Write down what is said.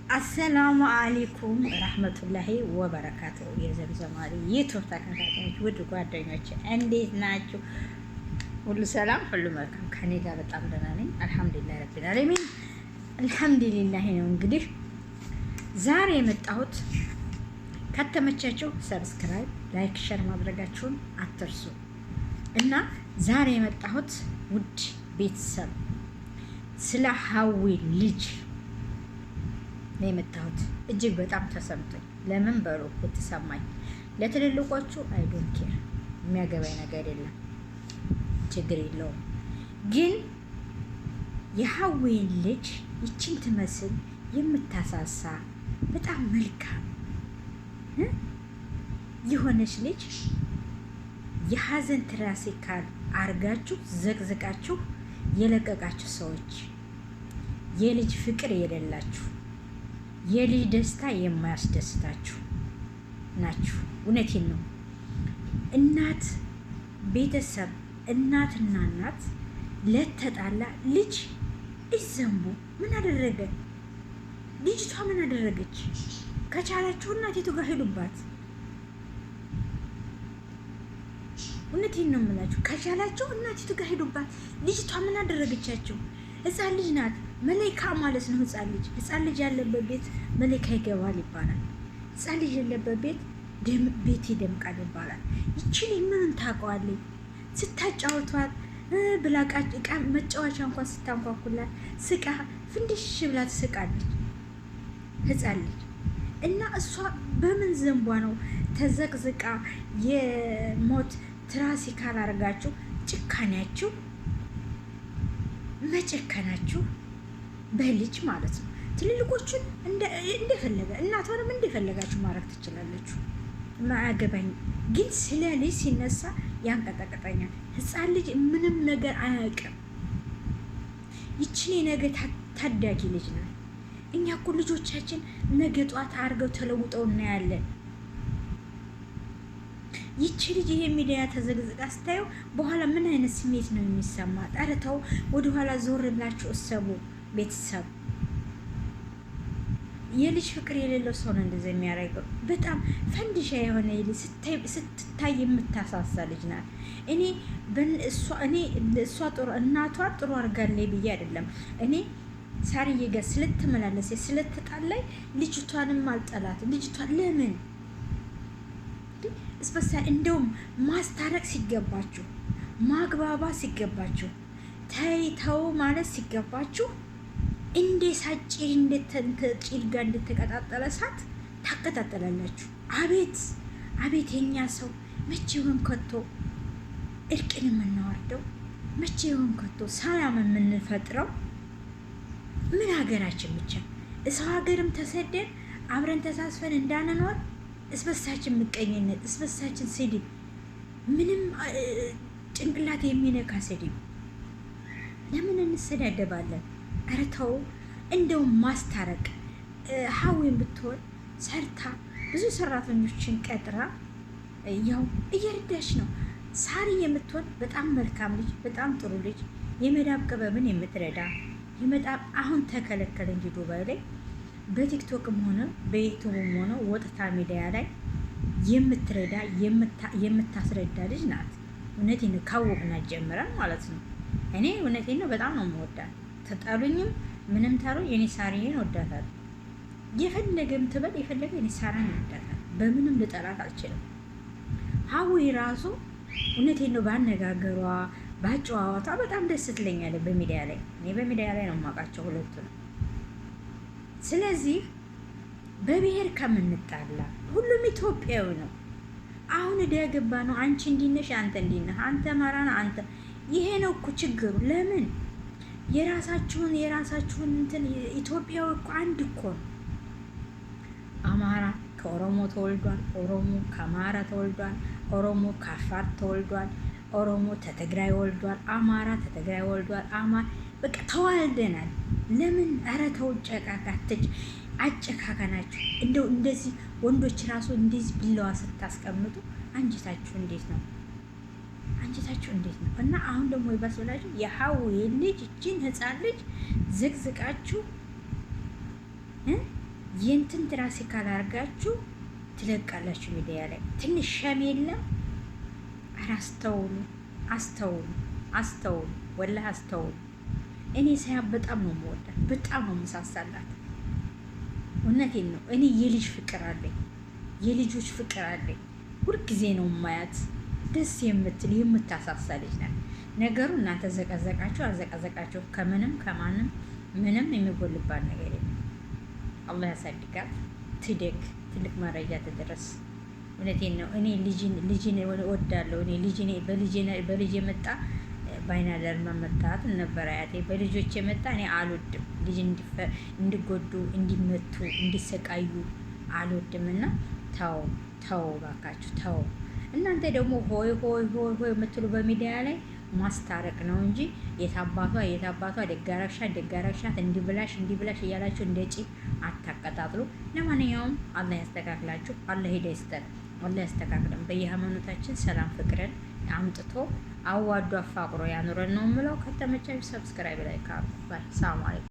አሰላሙ አለይኩም ረህመቱላሂ ወበረካቱ። የዘምዘማሪ ዩቱብ ተከታታዮች ውድ ጓደኞች እንዴት ናችሁ? ሁሉ ሰላም፣ ሁሉ መልካም። ከኔ ጋር በጣም ደህና ነኝ። አልሐምዱሊላህ ረቢል ዓለሚን። አልሐምዱሊላህ ነው። እንግዲህ ዛሬ የመጣሁት ከተመቻችሁ ሰብስክራይብ፣ ላይክ፣ ሸር ማድረጋችሁን አትርሱ እና ዛሬ የመጣሁት ውድ ቤተሰብ ስለ ሀዊ ልጅ ነው የመጣሁት። እጅግ በጣም ተሰምቶኝ ለምን በሩ የተሰማኝ ለትልልቆቹ አይዶን ኬር የሚያገባኝ ነገር የለም፣ ችግር የለውም። ግን የሀዊን ልጅ ይችን ትመስል የምታሳሳ በጣም መልካም የሆነች ልጅ የሀዘን ትራሲካል አርጋችሁ ዘቅዝቃችሁ የለቀቃችሁ ሰዎች የልጅ ፍቅር የሌላችሁ የልጅ ደስታ የማያስደስታችሁ ናችሁ። እውነቴን ነው። እናት ቤተሰብ እናትና እናት ለተጣላ ልጅ ይዘንቡ ምን አደረገ? ልጅቷ ምን አደረገች? ከቻላችሁ እናቲቱ ጋር ሄዱባት። እውነቴን ነው የምላችሁ። ከቻላችሁ እናቲቱ ጋር ሄዱባት። ልጅቷ ምን አደረገቻችሁ? ህፃን ልጅ ናት። መለይካ ማለት ነው። ህፃን ልጅ ያለበት ቤት መለይካ ይገባል ይባላል። ህፃን ልጅ ያለበት ቤት ይደምቃል ይባላል። ይችል ምንም ታውቀዋለች። ስታጫወቷት ብላቃ እቃ መጫወቻ እንኳን ስታንኳኩላት ስቃ ፍንድሽ ብላ ትስቃለች ህፃን ልጅ። እና እሷ በምን ዘንቧ ነው ተዘቅዝቃ የሞት ትራሲካል አድርጋችሁ ጭካኔያችሁ መጨከናችሁ በልጅ ማለት ነው። ትልልቆቹን እንደፈለገ እናቷንም እንደፈለጋችሁ ማድረግ ትችላለችሁ። ማያገባኝ ግን ስለ ልጅ ሲነሳ ያንቀጠቀጠኛል። ህፃን ልጅ ምንም ነገር አያውቅም። ይችኔ ነገ ታዳጊ ልጅ ናት። እኛ እኮ ልጆቻችን ነገ ጧት አድርገው ተለውጠው እናያለን። ይቺ ልጅ ይሄ ሚዲያ ተዘግዝቃ ስታየው በኋላ ምን አይነት ስሜት ነው የሚሰማት? ኧረ ተው፣ ወደኋላ ዞር ብላችሁ እሰቡ ቤተሰብ። የልጅ ፍቅር የሌለው ሰው ነው እንደዚህ የሚያደርገው። በጣም ፈንዲሻ የሆነ ልጅ ስትታይ የምታሳሳ ልጅ ናት። እኔ እሷ ጥሩ እናቷ ጥሩ አድርጋለች ብዬ አይደለም። እኔ ሳርዬ ጋር ስለተመላለሰ ስለተጣላይ ልጅቷንም አልጠላት። ልጅቷን ለምን እስበሳ እንደውም ማስታረቅ ሲገባችሁ ማግባባ ሲገባችሁ ተይተው ማለት ሲገባችሁ እንደ ሳጭር ጭድ ጋር እንደተቀጣጠለ እሳት ታቀጣጠላላችሁ። አቤት አቤት! የኛ ሰው መቼ ይሆን ከቶ እርቅን የምናወርደው? መቼ ይሆን ከቶ ሰላም የምንፈጥረው? ምን ሀገራችን ብቻ እሰው ሀገርም ተሰደን አብረን ተሳስፈን እንዳንኖር እስበሳችን ምቀኝነት፣ እስበሳችን ስድብ፣ ምንም ጭንቅላት የሚነካ ስድብ። ለምን እንሰዳደባለን? ኧረ ተው። እንደውም ማስታረቅ ሀዊን ብትሆን ሰርታ ብዙ ሰራተኞችን ቀጥራ ያው እየረዳች ነው። ሳሪ የምትሆን በጣም መልካም ልጅ፣ በጣም ጥሩ ልጅ፣ የመዳብ ቅበብን የምትረዳ የመዳብ አሁን ተከለከለ እንጂ ዱባይ ላይ በቲክቶክም ሆነ በዩቱብም ሆነ ወጥታ ሚዲያ ላይ የምትረዳ የምታስረዳ ልጅ ናት። እውነቴን ነው። ካወቅናት ጀምረን ማለት ነው። እኔ እውነቴን ነው በጣም ነው የምወዳት። ተጣሉኝም ምንም ታሩ የኔ ሳሪዬን ወዳታለሁ። የፈለገም ትበል የፈለገ የኔ ሳሪን ወዳታለሁ። በምንም ልጠላት አልችልም። ሀዊ ራሱ እውነቴን ነው ባነጋገሯ ባጨዋወቷ በጣም ደስ ትለኛለች። በሚዲያ ላይ እኔ በሚዲያ ላይ ነው የማውቃቸው ሁለቱ ነው። ስለዚህ በብሔር ከምንጣላ ሁሉም ኢትዮጵያዊ ነው። አሁን ያገባ ነው። አንቺ እንዲነሽ አንተ እንዲነህ አንተ ማራና አንተ ይሄ ነው እኮ ችግሩ። ለምን የራሳችሁን እንትን ኢትዮጵያዊ እኮ አንድ እኮ ነው። አማራ ከኦሮሞ ተወልዷል። ኦሮሞ ከአማራ ተወልዷል። ኦሮሞ ከአፋር ተወልዷል። ኦሮሞ ተትግራይ ወልዷል። አማራ ተትግራይ ወልዷል። በቃ ተዋልደናል። ለምን ኧረ ተው፣ አጨካከናችሁ። እንደው እንደዚህ ወንዶች ራሱ እንደዚህ ቢላዋ ስታስቀምጡ አንጀታችሁ እንዴት ነው? አንጀታችሁ እንዴት ነው? እና አሁን ደግሞ ይባስ ብላችሁ የሀዊ ልጅ እችን ህፃን ልጅ ዝቅዝቃችሁ የእንትን ትራሴ ካላርጋችሁ ትለቃላችሁ ሚዲያ ላይ ትንሽ ሸም የለም። ኧረ አስተውሉ፣ አስተውሉ፣ አስተውሉ፣ ወላሂ አስተውሉ። እኔ ሳያ በጣም ነው የምወዳት፣ በጣም ነው የምሳሳላት። እውነቴን ነው። እኔ የልጅ ፍቅር አለኝ፣ የልጆች ፍቅር አለኝ። ሁልጊዜ ነው ማያት። ደስ የምትል የምታሳሳ ልጅ ናት። ነገሩ እናንተ ዘቀዘቃችሁ አዘቀዘቃችሁ፣ ከምንም ከማንም ምንም የሚጎልባት ነገር የለም። አላህ ያሳድጋት፣ ትደግ፣ ትልቅ መረጃ ትድረስ። እውነቴን ነው። እኔ ልጅን እወዳለሁ። እኔ በልጅ የመጣ ባይናደር መመታት ነበር አያቴ። በልጆች የመጣ እኔ አልወድም። ልጅ እንዲጎዱ፣ እንዲመቱ፣ እንዲሰቃዩ አልወድም። እና ተው ተው ባካችሁ ተው። እናንተ ደግሞ ሆይ ሆይ ሆይ ሆይ የምትሉ በሚዲያ ላይ ማስታረቅ ነው እንጂ የታባቷ ደጋረሻት እንዲብላሽ እያላችሁ እንደ ጪ አታቀጣጥሉ። ለማንኛውም አላህ ያስተካክላችሁ። አላህ ሂዳ ይስጠን። አላህ ያስተካክለን። በየሃይማኖታችን ሰላም ፍቅርን አምጥቶ አዋዶ አፋቅሮ ያኑረን ነው የምለው። ከተመቻችሁ ሰብስክራይብ ላይ ካርጉ። ባይ ሰላም አለይኩም።